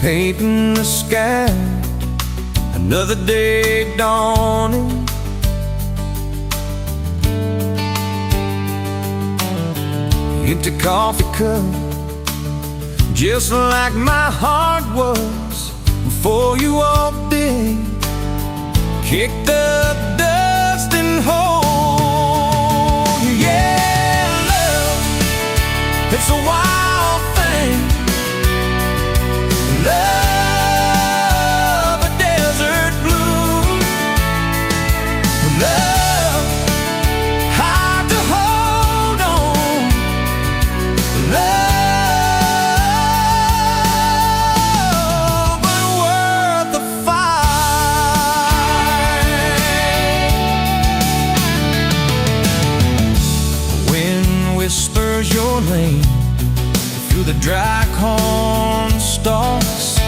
painting the sky, another day dawning. Empty coffee cup, just like my heart was before you walked in. Kicked up dust and hold. Yeah, love, it's a wild thing. Love, a desert bloom. Love, hard to hold on. Love, but worth the fight. Wind whispers your name through the dry corn stalks.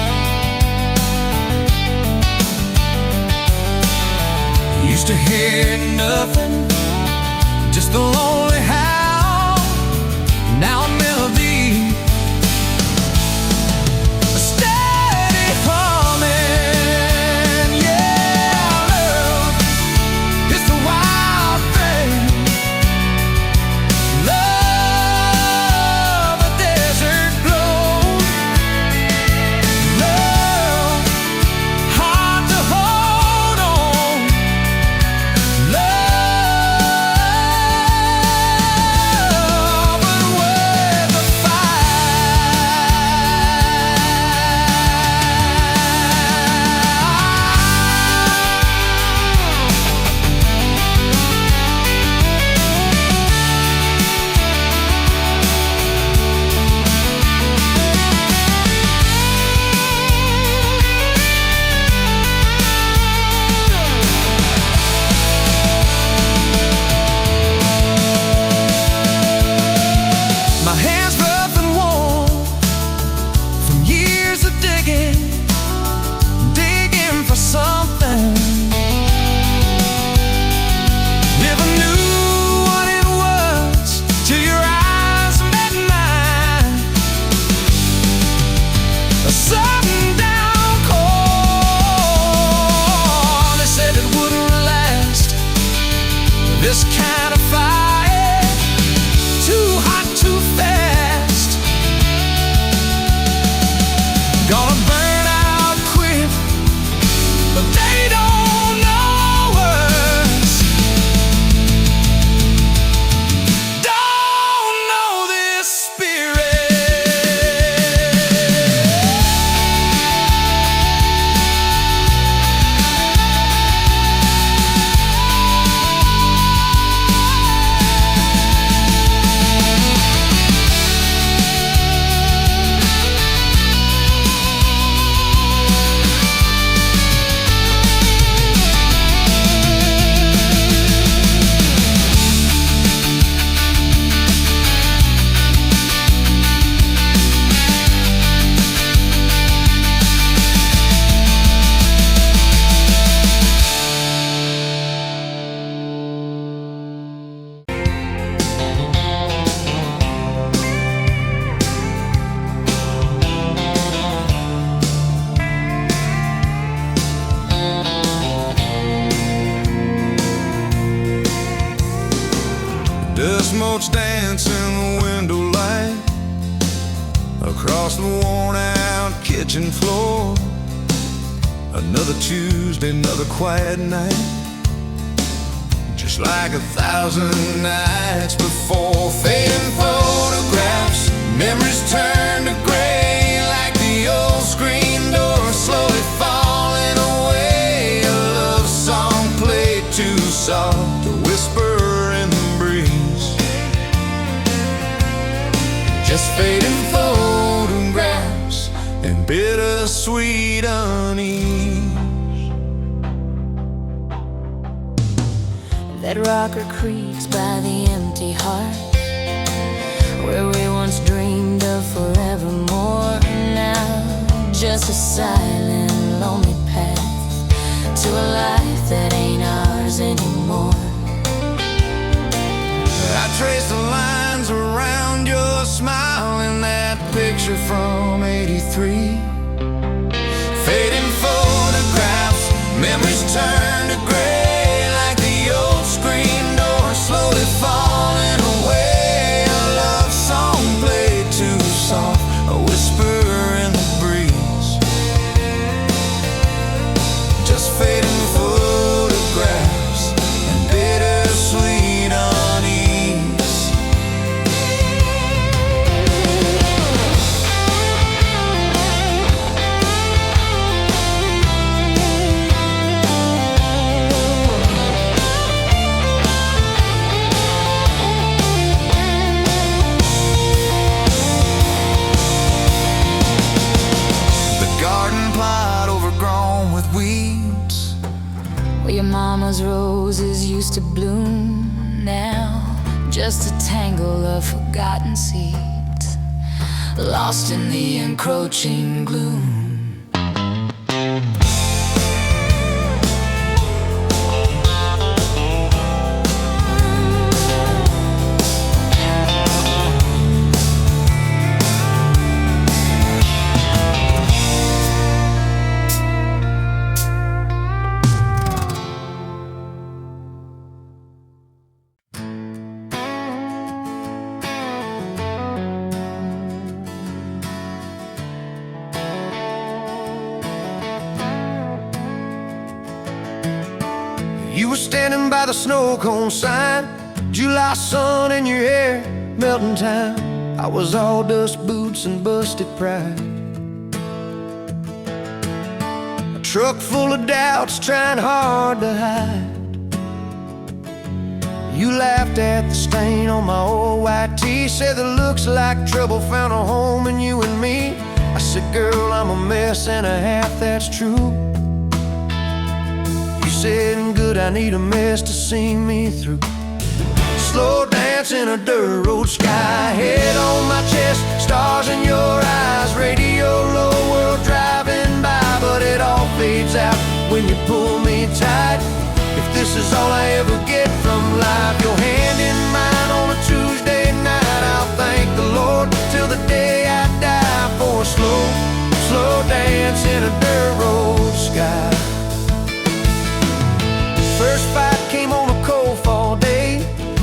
Used to hear nothing, just the lonely howl. Now a melody, a steady humming. Yeah, love, it's the wild thing. Love, a desert glow. Love, hard to hold on. Love, but worth the My hands rough and worn from years of digging for something. Never knew what it was till your eyes met mine. A sudden downpour, they said it wouldn't last. This kind of fire, too hot, too fast. Gonna burn out quick, but they don't know us. Don't know this spirit. Dust motes dance in the window light across the worn out kitchen floor. Another Tuesday, another quiet night, just like 1,000 nights before. Fading photographs, memories turn to gray like the old screen door slowly falling away. A love song played too soft to whisper in the breeze. Just fading photographs and bittersweet unease. That rocker creaks by the empty heart, where we once dreamed of forevermore. Now just a silent, lonely path to a life that ain't ours anymore. I trace the lines around your smile in that picture from '83. turn to gray like the old screen door slowly falling away. A love song played too soft, a whisper in the breeze, just fading photographs and bittersweet unease. The garden plot overgrown with weeds, Where your mama's roses used to bloom, now just a tangle of forgotten seeds, lost in the encroaching gloom. You were standing by the snow cone sign, July sun in your hair, melting time. I was all dust boots and busted pride, a truck full of doubts trying hard to hide. You laughed at the stain on my old white tee, said that looks like trouble found a home in you and me. I said, girl, I'm a mess and a half that's true. Said, good, I need a mess to see me through. Slow dance in a dirt road sky, head on my chest, stars in your eyes, radio low, world driving by, but it all fades out when you pull me tight. If this is all I ever get from life, your hand in mine on a Tuesday night, I'll thank the Lord till the day I die for a slow, slow dance in a dirt road sky. First fight came on a cold fall day.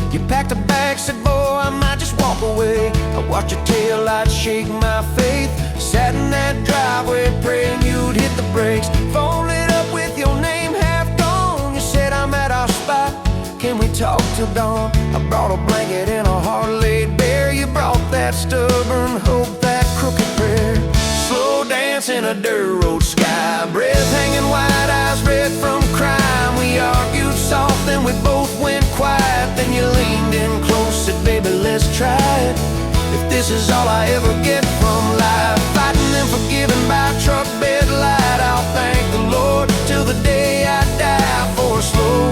You packed a bag, said, boy, I might just walk away. I watched your taillights shake my faith, sat in that driveway praying you'd hit the brakes. Phone lit up with your name half gone. You said, I'm at our spot, can we talk till dawn? I brought a blanket and a heart laid bare. You brought that stubborn hope, that crooked prayer. Slow dance in a dirt road sky, breath hanging wide, eyes red from crime. We argued soft, then we both went quiet. Then you leaned in close, said, baby, let's try it. If this is all I ever get from life, fighting and forgiving by truck bed light, I'll thank the Lord till the day I die for a slow,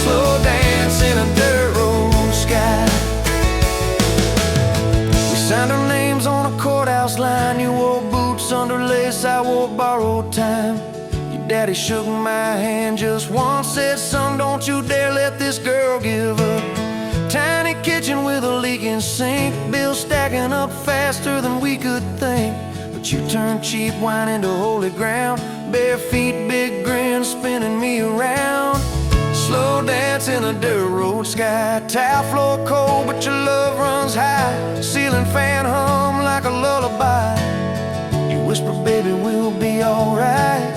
slow dance in a dirt road sky. We signed our names on a courthouse line. You wore boots under lace, I wore borrowed time. Daddy shook my hand just once, said, son, don't you dare let this girl give up. Tiny kitchen with a leaking sink, bills stacking up faster than we could think. But you turned cheap wine into holy ground, bare feet, big grin, spinning me around. Slow dance in a dirt road sky, tile floor cold, but your love runs high. Ceiling fan hum like a lullaby. You whisper, baby, we'll be alright.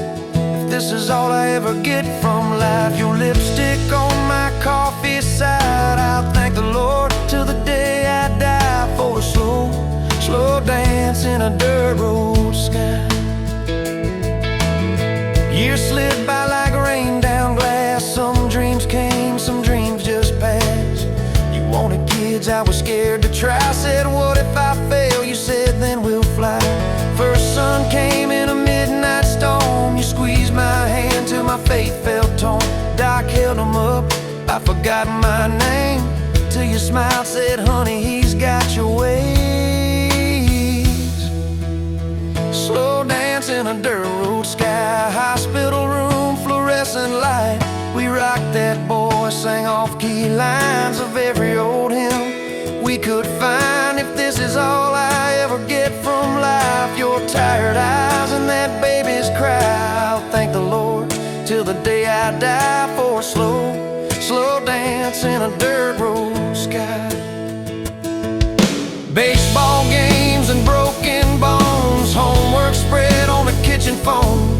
This is all I ever get from life, your lipstick on my coffee side. I'll thank the Lord till the day I die for a slow, slow dance in a dirt road sky. Years slid by like rain down glass. Some dreams came, some dreams just passed. You wanted kids, I was scared to try. Said, what if I fail? You said, then we'll fly. First sun came in a midnight storm. You squeezed my hand till my faith felt torn. Doc held him up, I forgot my name, till you smiled, said, honey, he's got your ways. Slow dance in a dirt road sky, hospital room, fluorescent light. We rocked that boy, sang off-key lines of every old hymn we could find. If this is all I ever get from life, your tired eyes and that baby's cry, I'll thank the Lord till the day I I'd die for a slow dance in a dirt road sky. Baseball games and broken bones, homework spread on the kitchen phone.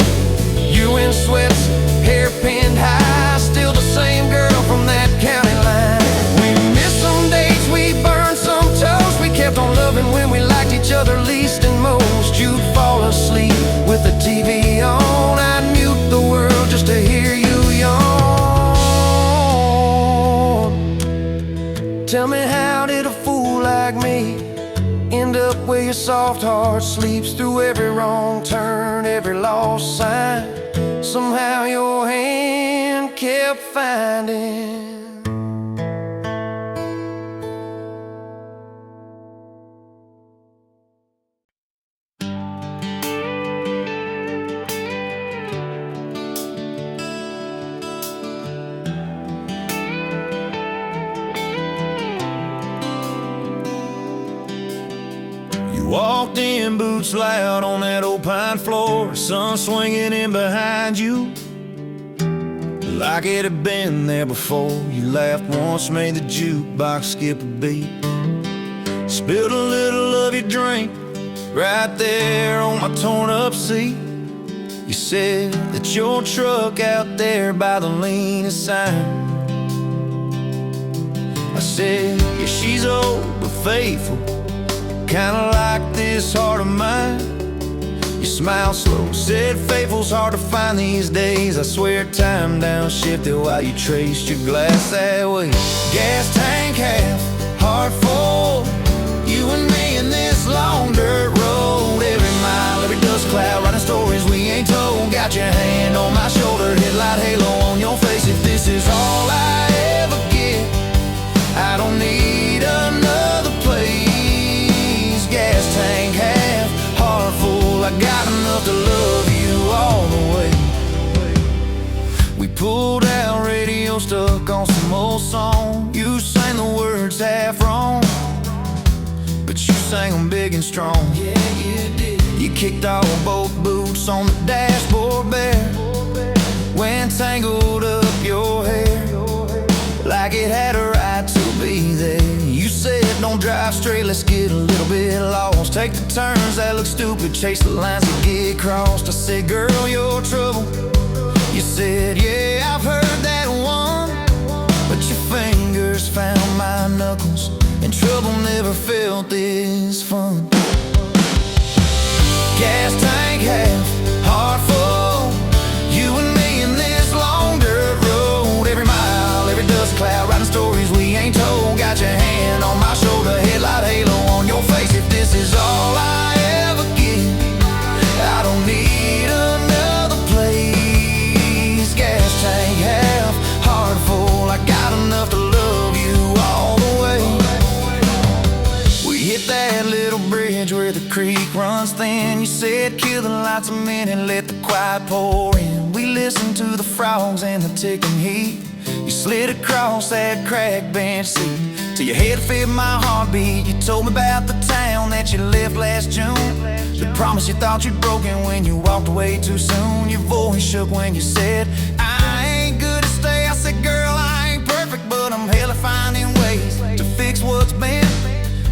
You in sweats, hair pinned high, still the same girl from that county line. We missed some dates, we burned some toast. We kept on loving when we liked each other least and most. You'd fall asleep with the TV on, I'd mute the world just to hear you yawn. Tell me, how did a fool like me end up where your soft heart sleeps through every wrong turn, every lost sign? Somehow your hand kept finding. Walked in, boots loud on that old pine floor, sun swinging in behind you like it had been there before. You laughed once, made the jukebox skip a beat, spilled a little of your drink right there on my torn up seat. You said that your truck out there by the leanest sign. I said, yeah, she's old but faithful, kinda like this heart of mine. You smiled slow, said faithful's hard to find these days. I swear time downshifted while you traced your glass that way. Gas tank half, heart full, you and me in this long dirt road. Every mile, every dust cloud, writing stories we ain't told. Got your hand on my shoulder, headlight halo on your face. If this is all I ever get, I don't need another place. Gas tank half, heart full, I got enough to love you all the way. We pulled out, radio stuck on some old song. You sang the words half wrong, but you sang them big and strong. Yeah, you did. You kicked off both boots on the dashboard bare, went tangled up your hair like it had a right to be there. You said, don't drive straight, let's get a little bit lost. Take the turns that look stupid, chase the lines that get crossed. I said, girl, you're trouble. You said, yeah, I've heard that one, but your fingers found my knuckles, and trouble never felt this fun. Gas tank half, heart full, you and me in this long dirt road. Every mile, every dust cloud, writing stories we ain't told. Got your hand on my shoulder, headlight halo on your face. If this is all I ever get, I don't need another place. Gas tank half, heart full, I got enough to love you all the way. We hit that little bridge where the creek runs thin. You said, kill the lights a minute, let the quiet pour in. We listened to the frogs and the ticking heat. You slid across that cracked bench seat till your head fit my heartbeat. You told me about the town that you left last June, the promise you thought you'd broken when you walked away too soon. Your voice shook when you said, I ain't good to stay. I said, girl, I ain't perfect, but I'm hella finding ways to fix what's bent,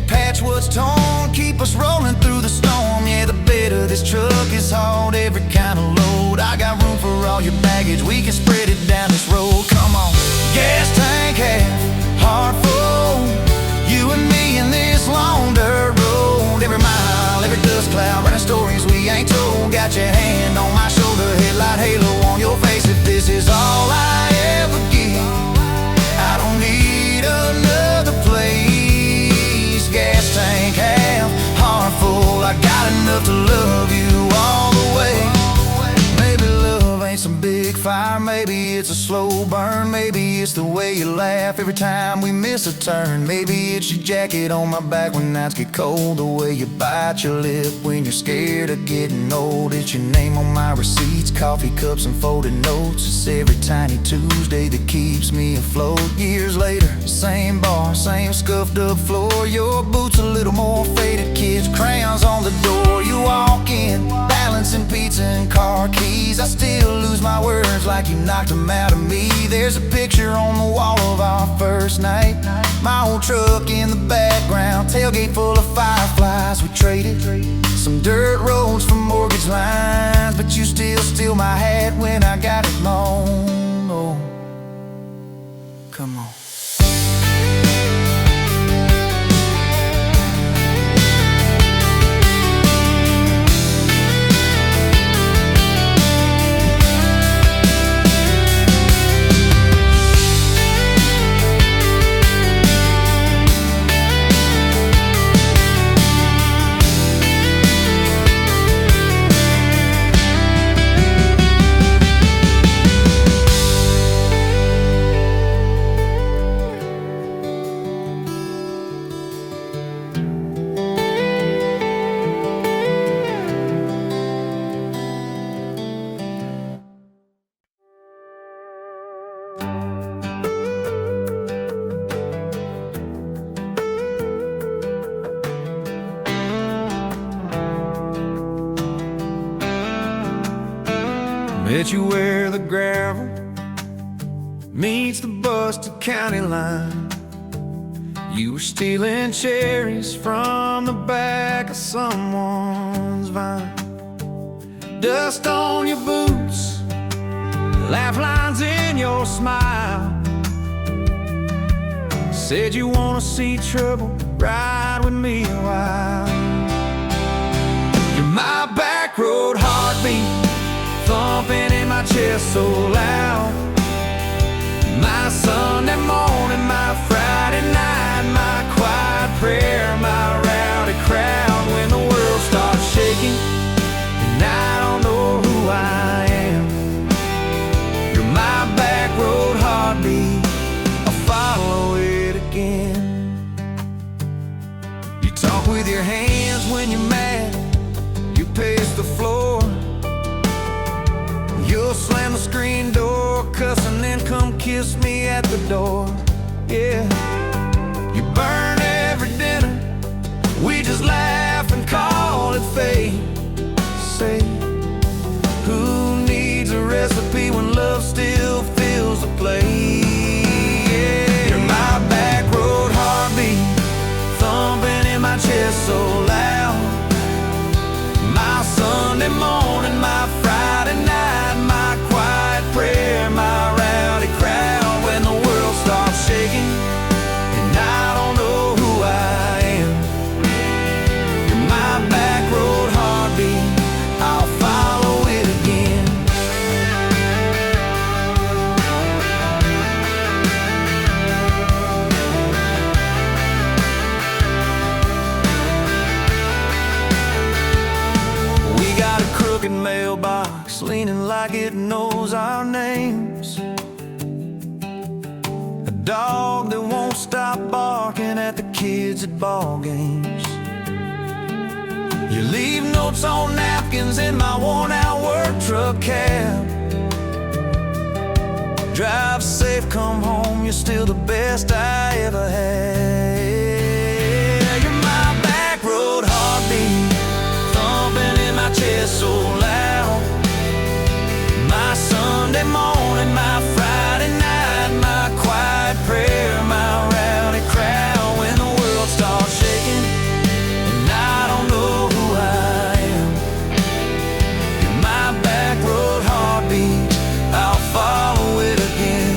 patch what's torn, keep us rolling through the storm. Yeah, the bed of this truck is hauled every kind of load. I got room for all your baggage, we can spread it down this road. Come on. Gas tank half, heart full, you and me in this long dirt road. Every mile, every dust cloud, writing stories we ain't told. Got your hand on my shoulder, headlight halo on your face. If this is all I ever get, I don't need another place. Gas tank half, heart full, I got enough to love you all the way. Maybe love ain't some big fire, maybe it's a slow burn. Maybe it's the way you laugh every time we miss a turn. Maybe it's your jacket on my back when nights get cold, the way you bite your lip when you're scared of getting old. It's your name on my receipts, coffee cups and folded notes. It's every tiny Tuesday that keeps me afloat. Years later, same bar, same scuffed up floor. Your boots a little more faded, kids, crayons on the door. You walk in, balance balancing pizza and car keys. I still lose my words like you knocked them out of me. There's a picture on the wall of our first night. My old truck in the background, tailgate full of fireflies. We traded some dirt roads for mortgage lines, but you still steal my hat when I got it loaned. Oh, come on. Met you where the gravel meets the busted county line. You were stealing cherries from the back of someone's vine. Dust on your boots, laugh lines in your smile. Said you wanna see trouble, ride with me a while. You're my back road heartbeat, thumping in my chest so loud. My Sunday morning, my Friday night, my quiet prayer, my rowdy crowd. When the world starts shaking and I don't know who I am, you're my back road heartbeat, I'll follow it again. You talk with your hands when you're mad, you pace the floor. You'll slam the screen door, cuss, and then come kiss me at the door. Yeah, you burn every dinner, we just laugh and call it fate. Say, who needs a recipe when love still fills the plate? Yeah, you're my back road heartbeat, thumping in my chest so loud. My Sunday morning, my Friday night, my quiet prayer, my rowdy crowd. When the world starts shaking and I don't know who I am, you're my back road heartbeat, I'll follow it again. We got a crooked mailbox leaning like it knows our names. A dog that won't stop barking at the kids at ball games. You leave notes on napkins in my worn-out work truck cab. Drive safe, come home, you're still the best I ever had. You're my back road heartbeat, thumping in my chest so loud. My Sunday morning, my Friday night, my quiet prayer, my rowdy crowd. When the world starts shaking and I don't know who I am, you're my back road heartbeat, I'll follow it again.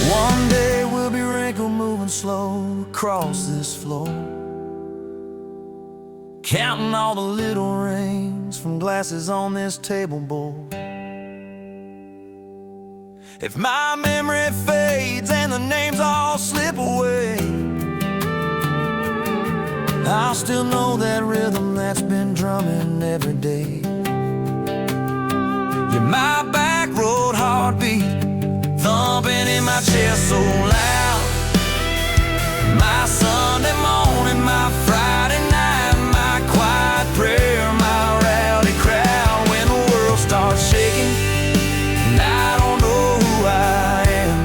One day we'll be wrinkled, moving slow across this floor, counting all the little rings from glasses on this table board. If my memory fades and the names all slip away, I'll still know that rhythm that's been drumming every day. You're my back road heartbeat, thumping in my chest so loud. My Sunday morning, my Friday night, my quiet prayer, my rowdy crowd. When the world starts shaking and I don't know who I am,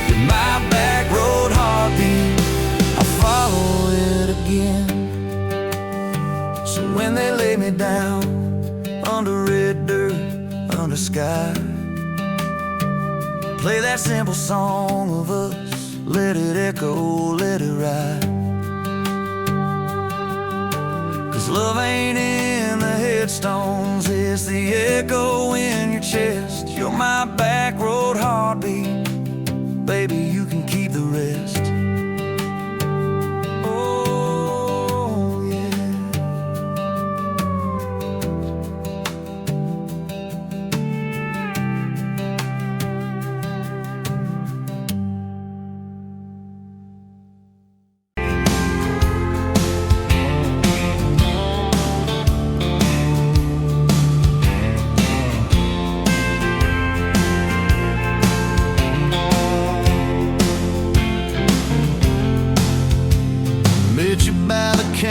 you're my back road heartbeat, I'll follow it again. sky. Play that simple song of us, let it echo, let it ride. 'C's love ain't in the headstones, it's the echo in your chest. You're my back road heartbeat, baby, you can keep the rest.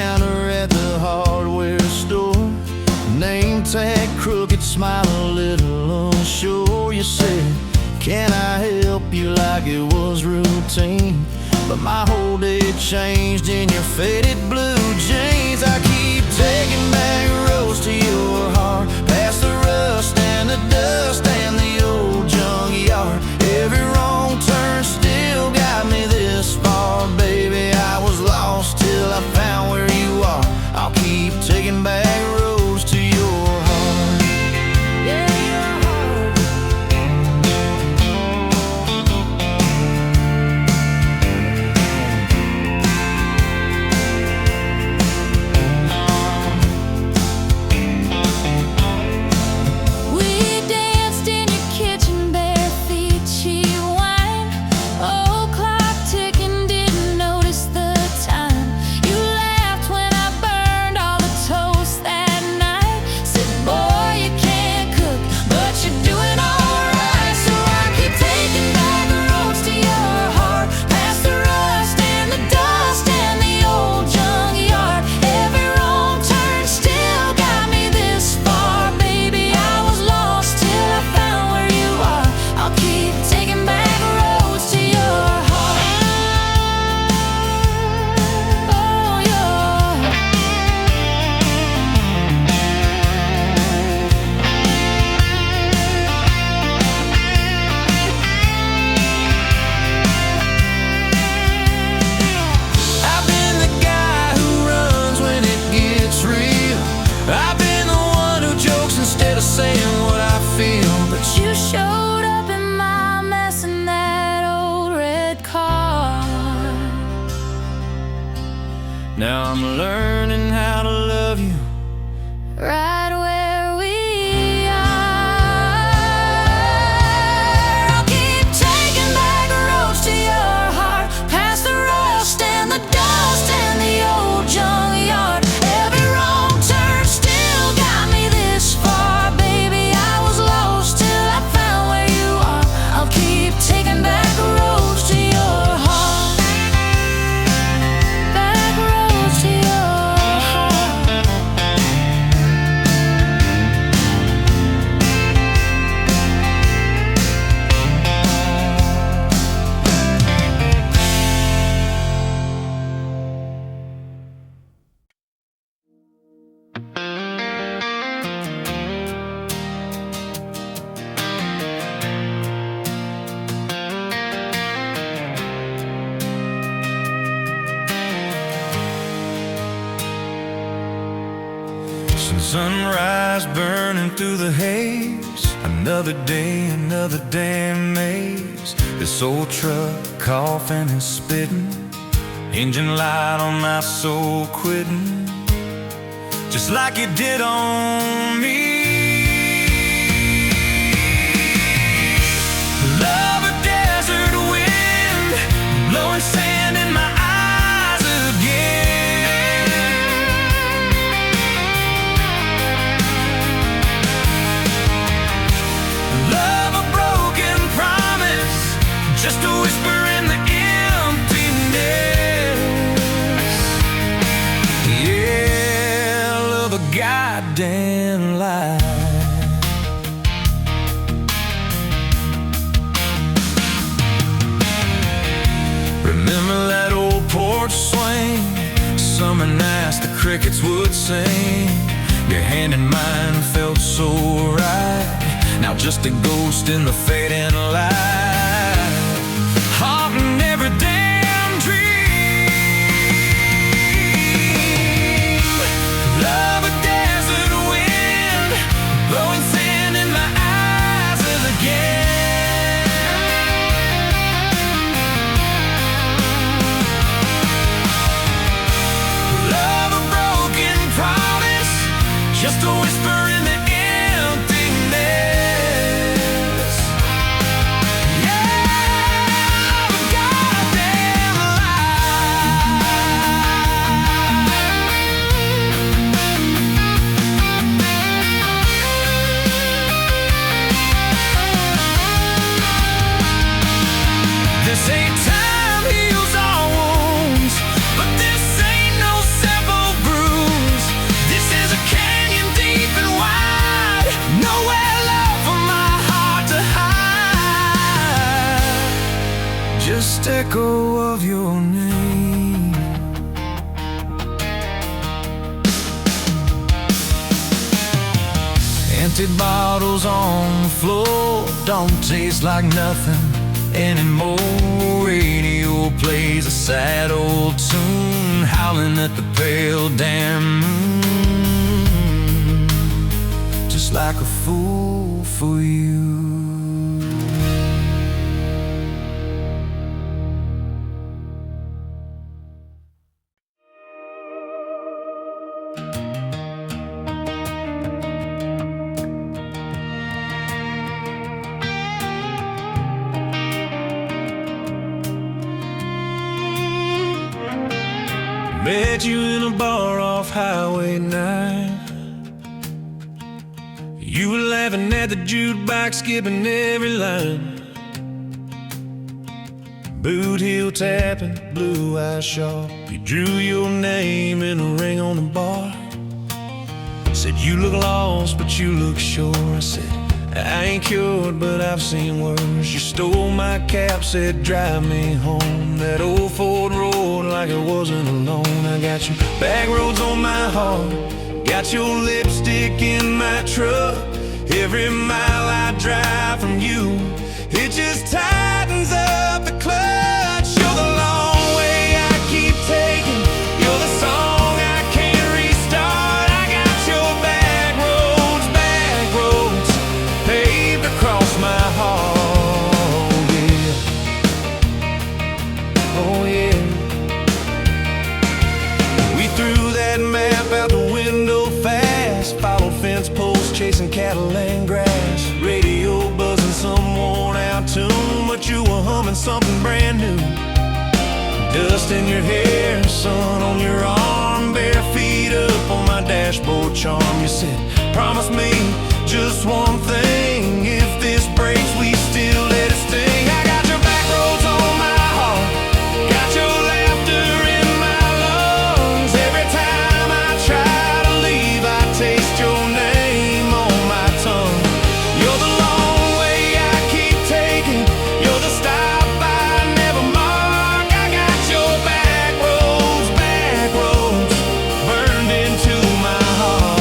Counter at the hardware store, name tag crooked, smile a little unsure. You said, can I help you, like it was routine? But my whole day changed in your faded blue jeans. I keep taking back roads to your heart, past the rust and the dust and the old junkyard. Every wrong turn still got me this far, baby. I was lost till I found where you are. I'll keep taking back roads to your heart. Yeah, your heart. We danced in your kitchen, bare feet, cheap wine. Old clock ticking, didn't notice the time. You laughed when I burned all the toast that night. Said, boy, you can't cook, but you're doing alright. So I keep taking back the roads to your heart, past the rust and the dust and the old junkyard. Every wrong turn still got me this far, baby. I was lost till I found where you are. I'll keep taking back roads to your heart. Oh, your I've been the guy who runs when it gets real. I've been the one who jokes instead of saying what I feel. But you showed up in my mess in that old red car. Now I'm learning how to love you. Right where we are. I'll keep taking back roads to your heart, past the rust and the dust and the old junkyard. Every wrong turn still got me this far, baby. I was lost till I found where you are. I'll keep taking back roads to your heart. Back roads to your heart. Sunrise burning through the haze, another day, another damn maze. This old truck coughing and spitting, engine light on my soul quitting, just like it did on me. Love a desert wind, blowing sand in my eyes again. Love a broken promise, just a whisper in the emptiness. Yeah, love a goddamn lie. Remember that old porch swing, summer nights the crickets would sing. Your hand in mine felt so right, now just a ghost in the fading light, haunting every damn dream. Love a desert wind, blowing sand in my eyes again. Love a broken promise, just a whisper in the emptiness. Yeah, love a goddamn lie. This ain't time heals all wounds, but this ain't no simple bruise. This is a canyon deep and wide, nowhere left for my heart to hide. Just echo of your name. Empty bottles on the floor don't taste like nothing anymore. Radio plays a sad old tune, howling at the pale damn moon, just like a fool for you. Met you in a bar off Highway 9. You were laughing at the jukebox, skipping every line. Boot heel tapping, blue eyes sharp. You drew your name in a ring on the bar. Said you look lost, but you look sure. I said I ain't cured, but I've seen worse. You stole my cap, said drive me home. That old Ford road like it wasn't alone. I got your back roads on my heart, got your lipstick in my truck. Every mile I drive from you, it just tightens up the clutch. You're the long way I keep taking, you're the song I can't restart. I got your back roads paved across my heart, yeah. Oh yeah. We threw that map out the window fast, followed fence posts, chasing cattle and grass. Radio buzzing some worn out tune, but you were humming something brand new. Dust in your hair, sun on your arm, bare feet up on my dashboard charm. You said, promise me just one thing, if this breaks we still let it sting. I got your back roads on my heart, got your laughter in my lungs. Every time I try to leave, I taste your name on my tongue. You're the long way I keep taking, you're the stop I never mark. I got your back roads burned into my heart.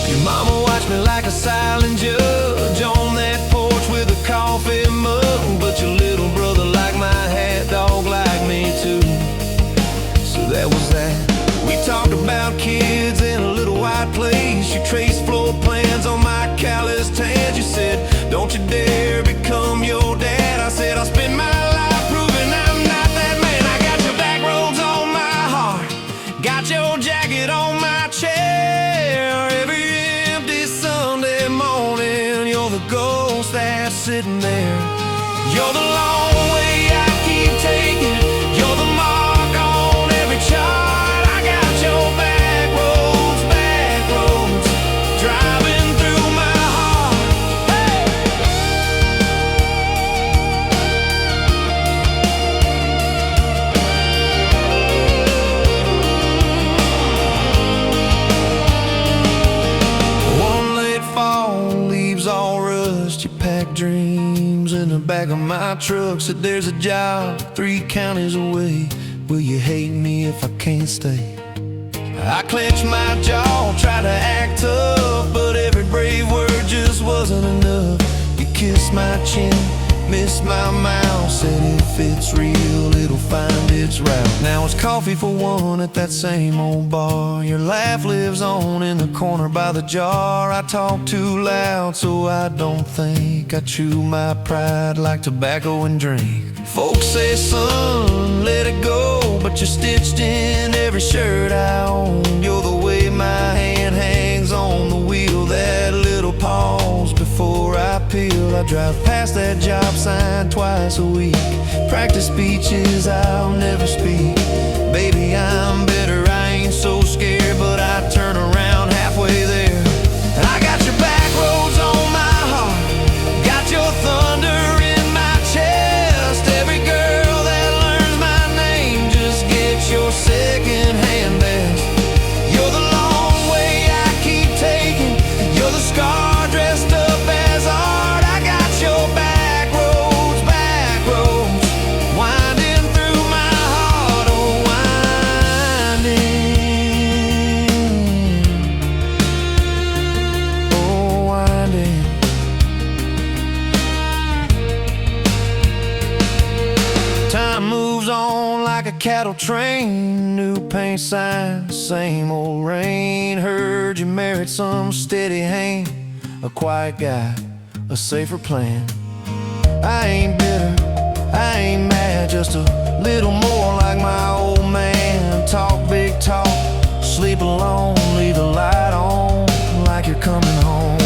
Your mama watched me like a silent judge on that porch with a coffee mug, but your little brother liked my hat, dog like me too. So that was that. We talked about kids in a little white place. You traced floor plans on my calloused hands. You said, don't you dare become your dad. I said, I'll spend my life proving I'm not that man. I got your back roads on my heart, got your jacket on my chair. Every empty Sunday morning, you're the ghost that's sitting there. You're the long way I keep taking, you're the mark on every chart. I got your back roads driving through my heart. Hey! One late fall, leaves all rust. You pack dreams in the back of my truck. Said there's a job 3 counties away. Will you hate me if I can't stay? I clenched my jaw, tried to act tough, but every brave word just wasn't enough. You kissed my chin, missed my mouth, said if it's real, it'll find its route. Now it's coffee for one at that same old bar. Your laugh lives on in the corner by the jar. I talk too loud, so I don't think. I chew my pride like tobacco and drink. Folks say, son, let it go, but you're stitched in every shirt I own. You're the way my hand hangs on the wheel, that little pause before I peel. I drive past that job sign twice a week, practice speeches I'll never speak. Baby, I'm better, I ain't so scared, but I turn around halfway there. And I got your back roads on my heart, got your thunder in my chest. Every girl that learns my name just gets your second-hand best. You're the long way I keep taking, you're the scar dressed up as art. I got your back roads, winding through my heart, oh winding. Time moves on like a cattle train, new paint signs, same old rain. Heard you married some steady hand, a quiet guy, a safer plan. I ain't bitter, I ain't mad, just a little more like my old man. Talk big talk, sleep alone, leave the light on like you're coming home.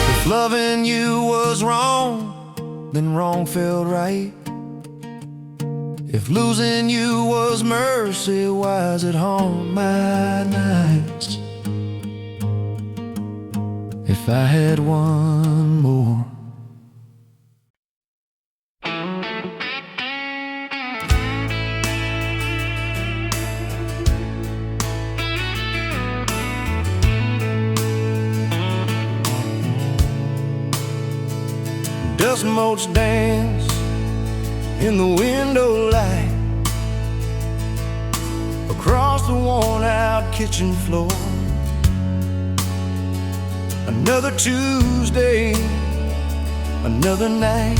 If loving you was wrong, then wrong felt right. If losing you was mercy, why is it haunt my nights? If I had one more. Dust motes dance in the window light across the worn-out kitchen floor. Another Tuesday, another night,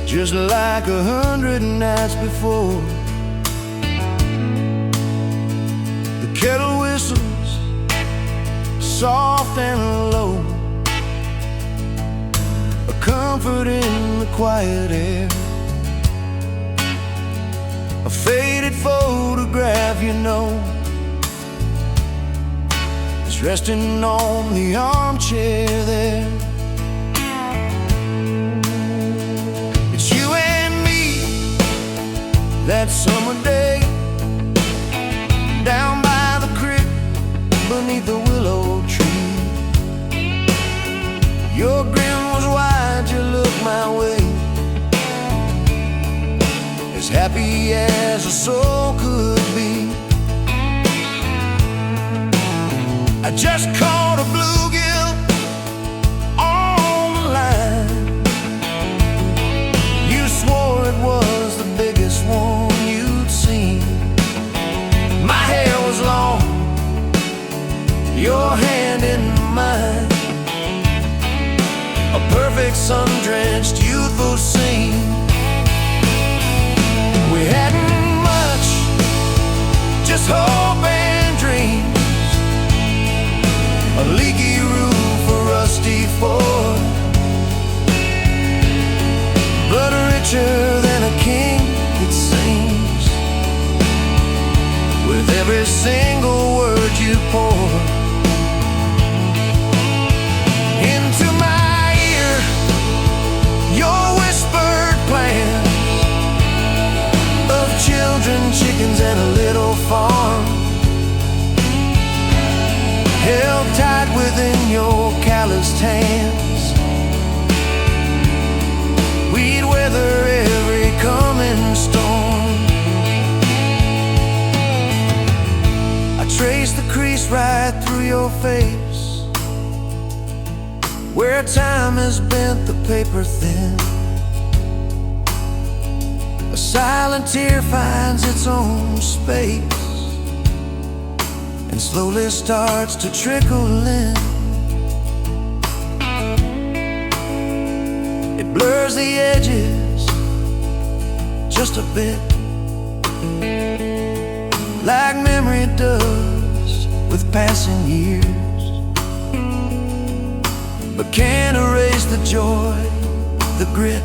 just like 100 nights before. The kettle whistles soft and low, a comfort in the quiet air. A faded photograph, you know, is resting on the armchair there. It's you and me that summer day, down by the creek beneath the willow tree. Your grin was wide, you looked my way, as happy as a soul could be. I just caught a bluegill on the line. You swore it was the biggest one you'd seen. My hair was long, your hand in mine, a perfect sun-drenched youthful scene. We hadn't much, just hope and dreams, a leaky roof, a rusty Ford, but richer than a king, it seems, with every single word you pour into my ear. Your whispered plans of children, chickens, and a little farm, held tight within your calloused hands. We'd weather every coming storm. I traced the crease right through your face, where time has bent the paper thin. A silent tear finds its own space and slowly starts to trickle in. It blurs the edges just a bit, like memory does with passing years, but can't erase the joy, the grit,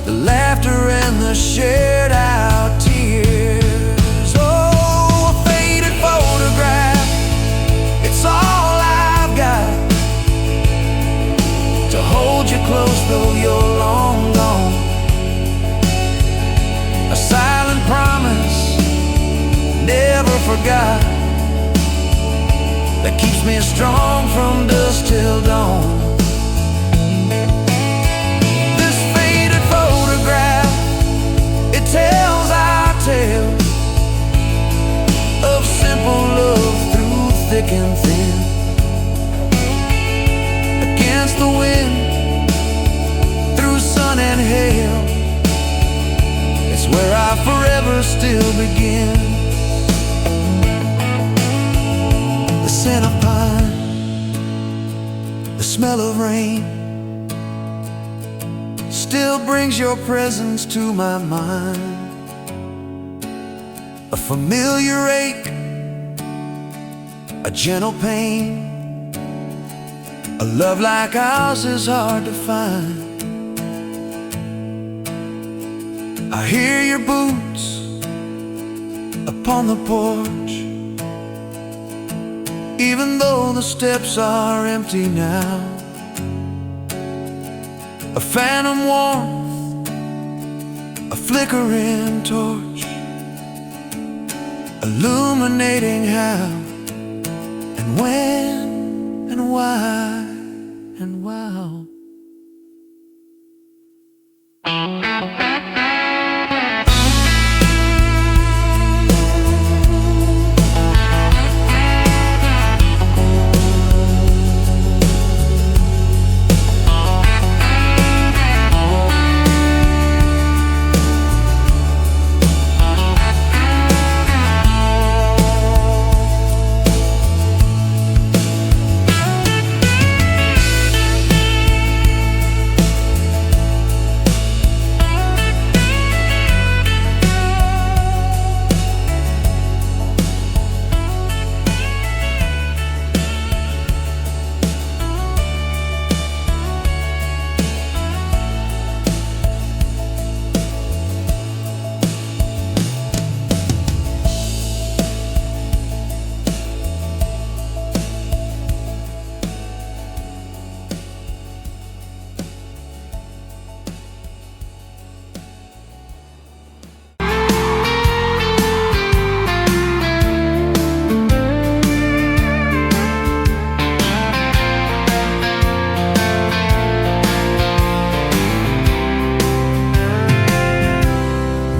the laughter and the shared out tears. Oh, a faded photograph, it's all I've got to hold you close though you're long gone. A silent promise, never forgot, that keeps me strong from dusk till dawn. This faded photograph, it tells our tale of simple love through thick and thin. Against the wind, through sun and hail, it's where I forever still begin. The scent of pine, the smell of rain, still brings your presence to my mind. A familiar ache, a gentle pain, a love like ours is hard to find. I hear your boots upon the porch, even though the steps are empty now. A phantom warmth, a flickering torch, illuminating how and when and why and wow.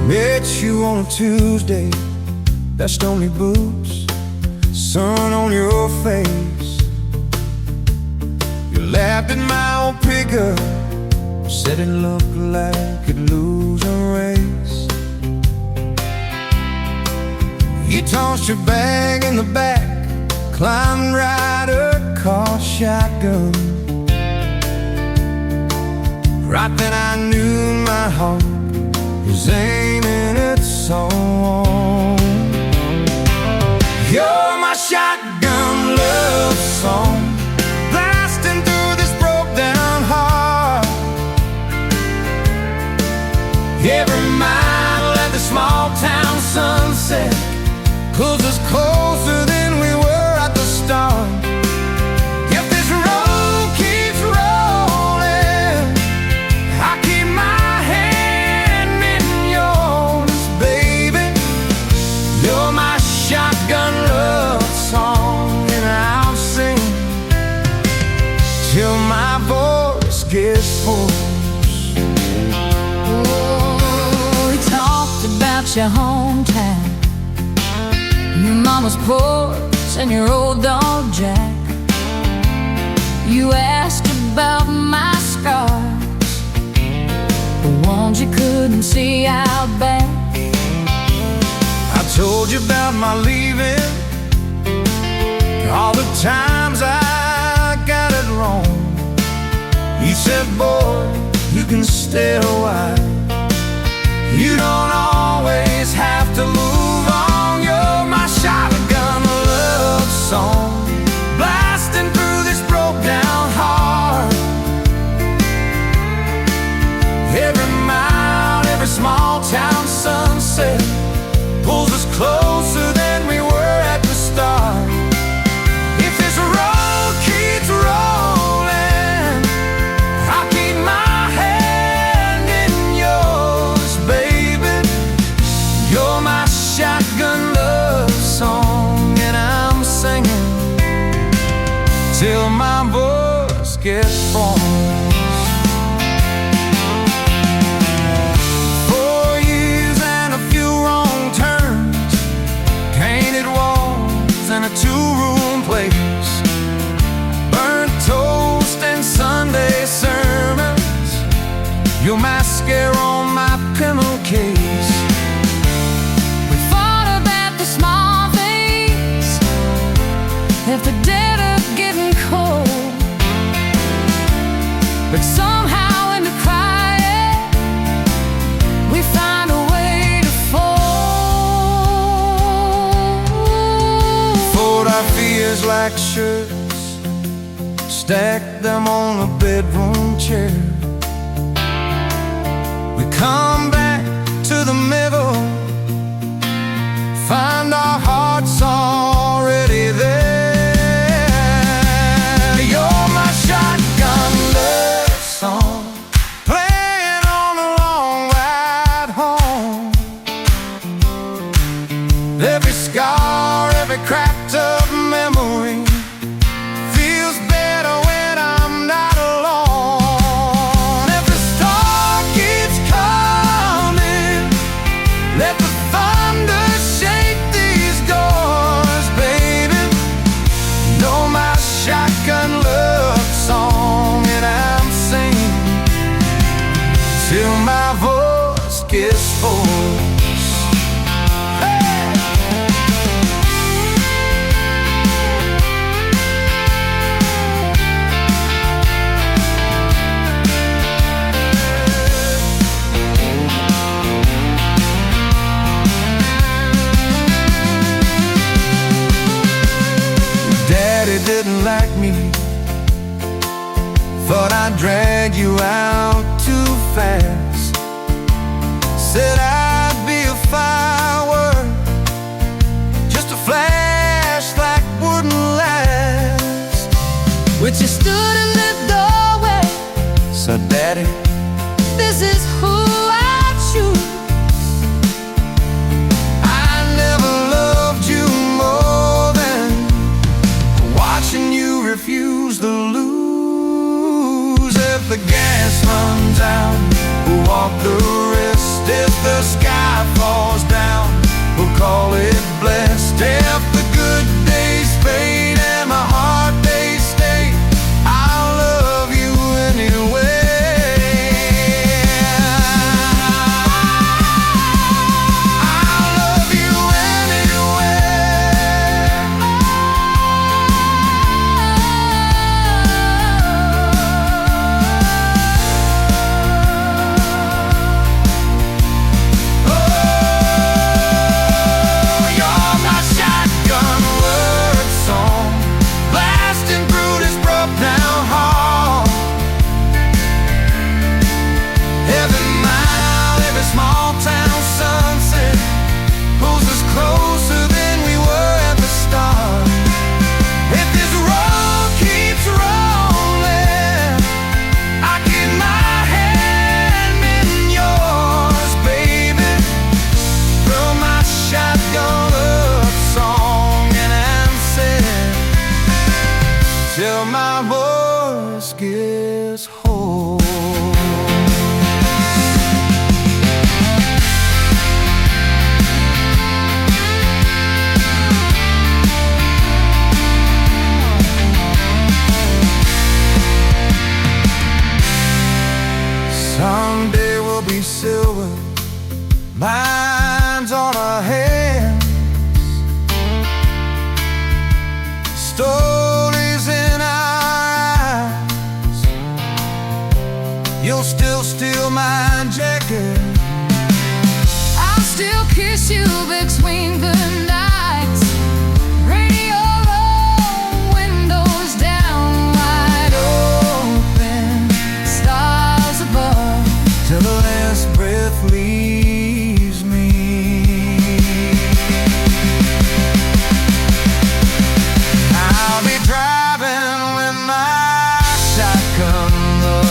Met you on a Tuesday, that stony boots, sun on your face. You laughed at my old pickup, said it looked like it'd lose a race. You tossed your bag in the back, climbed right across shotgun. Right then I knew my heart was aiming its song. You're my shotgun love song, blasting through this broke down heart. Every mile at the small town sunset pulls us closer than we were at the start. If this road keeps rolling, I keep my hand in yours, baby. You're my shotgun love song, and I'll sing till my voice gets hoarse. Oh, we talked about your hometown, your mama's porch and your old dog Jack. You asked about my scars, the ones you couldn't see out back. I told you about my leaving, all the times I got it wrong. You said, boy, you can stay a while. You don't always have to move on. You're my shotgun love song, blasting through this broke down heart. Every mile, every small town sunset pulls us closer than we were at the start. If this road keeps rolling, I'll keep my hand in yours, baby. You're my shotgun love song, and I'm singing till my voice gets hoarse. 4 years and a few wrong turns, painted walls and a two-room place, burnt toast and Sunday sermons, your mascara on my pillowcase. We fought about the small things, if the dead are getting cold, but somehow in the quiet we find a way to fold. Fold our fears like shirts, stack them on a bedroom chair. We come back to the middle, find our hearts already there. You're my shotgun love song, playing on a long ride home. Every scar, every cracked up memory feels better when I'm not alone. If the star keeps coming, let the thunder shake these doors, baby. Know my shotgun love song, and I'm singing till my voice gets hoarse. Hey! Daddy didn't like me, thought I'd drag you out too fast. Said I'd be a firework, just a flash like wouldn't last. But you stood in the doorway, So Daddy, this is who I choose. I never loved you more than watching you refuse to lose. If the gas runs out, we'll walk the rest. If the sky falls down, we'll call it blessed. If the good days fade and my hard days stay, I'll love you anyway. I'll love you anyway. Someday we'll be silver, minds on our hands, stories in our eyes. You'll still steal my jacket, I'll still kiss you between the nights. Radio low, windows down, wide open, stars above, till the last breath leaves me. I'll be driving with my shotgun love.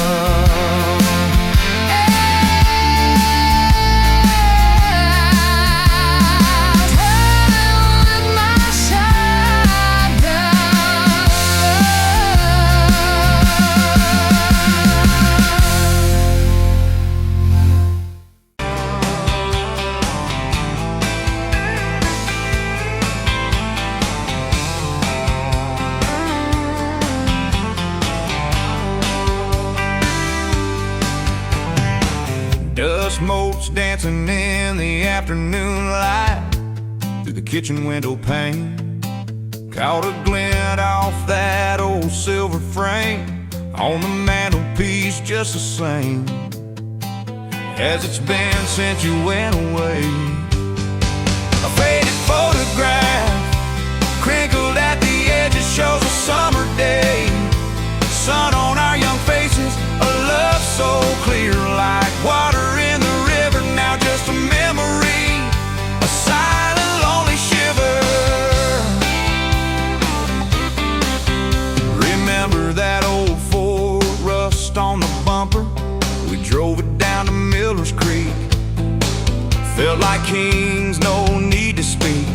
Dust motes dancing in the afternoon light through the kitchen window pane. Caught a glint off that old silver frame on the mantelpiece, just the same as it's been since you went away. A faded photograph crinkled at the edges shows a summer day. Sun on our young faces, a love so clear like water in the river. Now just a memory, a silent lonely shiver. Remember that old Ford, rust on the bumper? We drove it down to Miller's Creek. Felt like kings, no need to speak.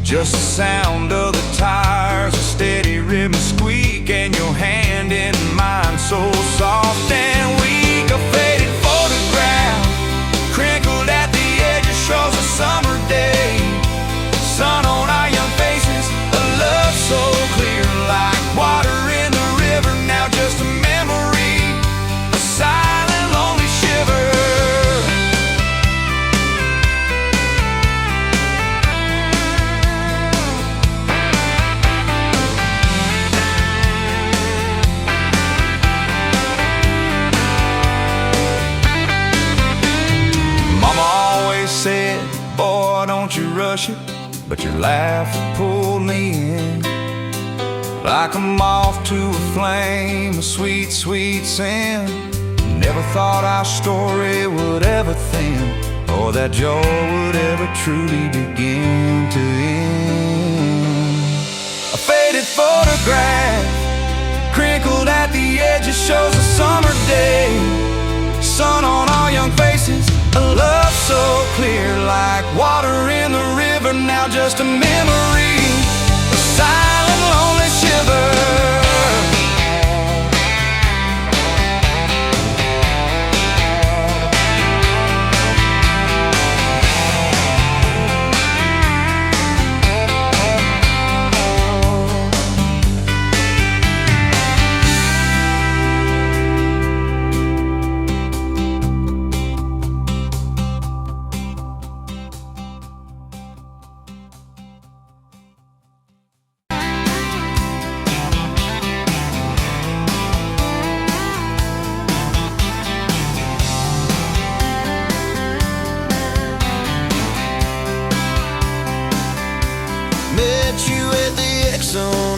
Just the sound of the tires, a steady rhythm squeak, and your hand in mine so soft and weak. A faded photograph crinkled at the edges shows a summer day. Sun on our young faces, a love so clear like water in the river. Now just a memory, a silent lonely shiver. Said, boy, don't you rush it, but your laugh pulled me in like a moth to a flame, a sweet, sweet sin. Never thought our story would ever thin, or that joy would ever truly begin to end. A faded photograph crinkled at the edges shows a summer day. Sun on our young faces, a love so clear like water in the river. Now just a memory, a silent lonely shiver.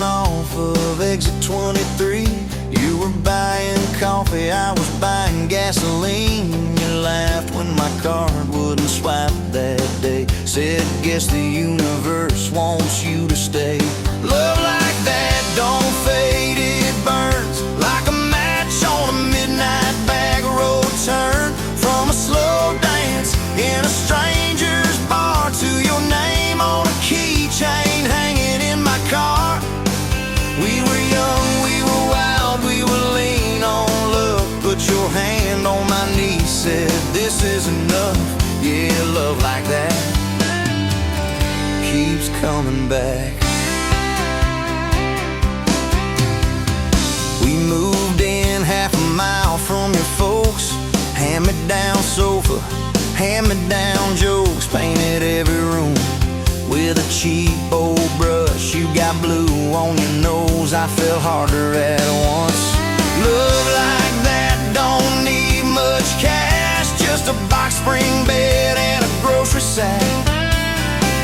Off of exit 23, you were buying coffee, I was buying gasoline. You laughed when my card wouldn't swipe that day. Said, guess the universe wants you to stay. Love like that don't fade, it burns like a match on a midnight back road turn. From a slow dance in a stranger's bar to your name on a keychain hanging in my car. We were young, we were wild, we were lean on love. Put your hand on my knee, said this is enough. Yeah, love like that keeps coming back. We moved in half a mile from your folk. hand-me-down jokes painted every room with a cheap old brush. You got blue on your nose, I fell harder at once. Love like that don't need much cash, just a box spring bed and a grocery sack,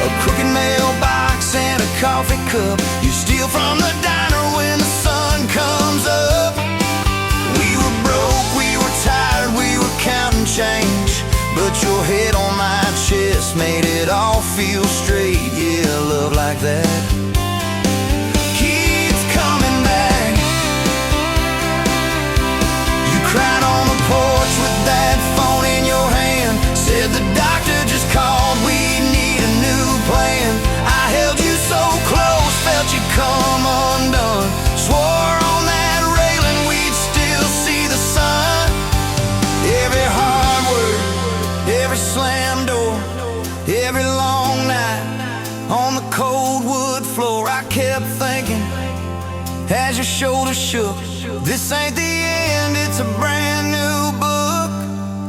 a crooked mailbox and a coffee cup you steal from the diner when the sun comes up. We were broke, we were tired, we were counting change, but your head on my chest made it all feel straight. Yeah, love like that keeps coming back. You cried on the porch with that phone in your hand, said the doctor just called, we need a new plan. I held you so close, felt you come undone, swore on that railing we'd still see the sun. Every hard word, every slam door, every long night on the cold wood floor, I kept thinking as your shoulders shook, this ain't the end, it's a brand new book.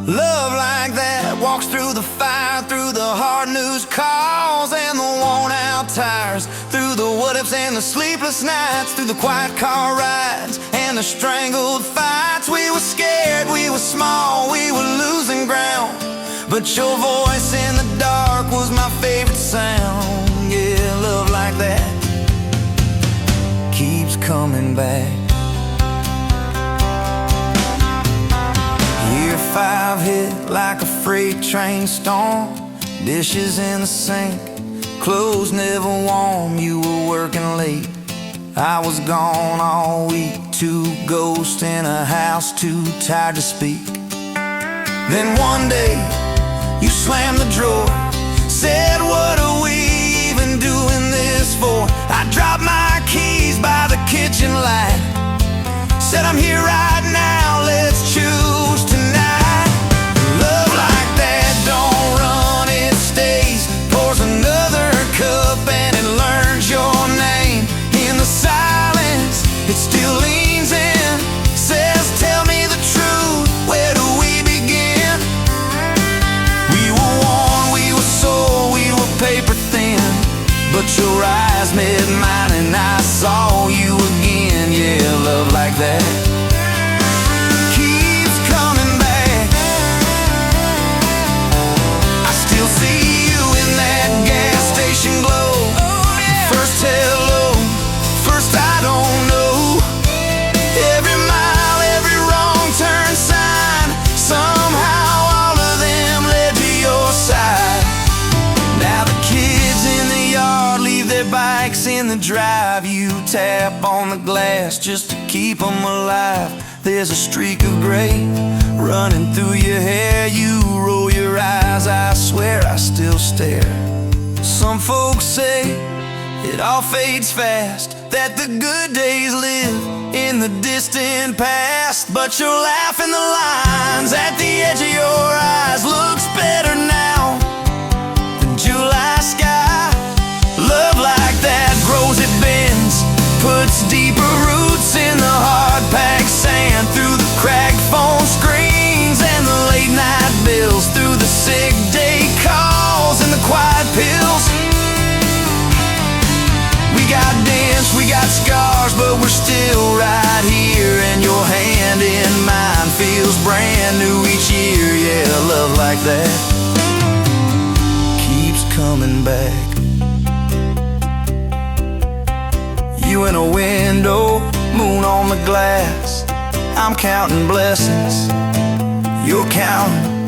Love like that walks through the fire, through the hard news calls and the worn out tires, through the what ifs and the sleepless nights, through the quiet car rides and the strangled fights. We were scared, we were small, we were losing ground, but your voice in the dark was my favorite sound. Yeah, love like that keeps coming back. Year 5 hit like a freight train storm, dishes in the sink, clothes never warm. You were working late, I was gone all week, two ghosts in a house too tired to speak. Then one day you slammed the drawer, said what are we even doing this for? I dropped my keys by the kitchen light, said I'm here right now, let's choose tonight. Love like that don't run, it stays, pours another cup and it learns your name. In the silence it still leans in, says tell me the truth, where do we begin? We were worn, we were sore, we were paper thin, but your eyes met mine and I saw you again. Yeah, love like that keeps coming back. I still see you in that gas station glow. First hello, first I don't know. Every mile, every wrong turn sign, somehow all of them led to your side. Now the kids in the yard leave their bikes in the drive, you tap on the glass just to keep them alive. There's a streak of gray running through your hair, you roll your eyes, I swear I still stare. Some folks say it all fades fast, that the good days live in the distant past, but your laugh in the lines at the edge of your eyes looks better now than July sky. Love like that grows, it bends, puts deeper roots in the hard-packed sand, through the cracked phone screens and the late-night bills, through the sick day calls and the quiet pills. We got dents, we got scars, but we're still right here, and your hand in mine feels brand new each year. Yeah, love like that keeps coming back. You in a window, moon on the glass, I'm counting blessings, you're counting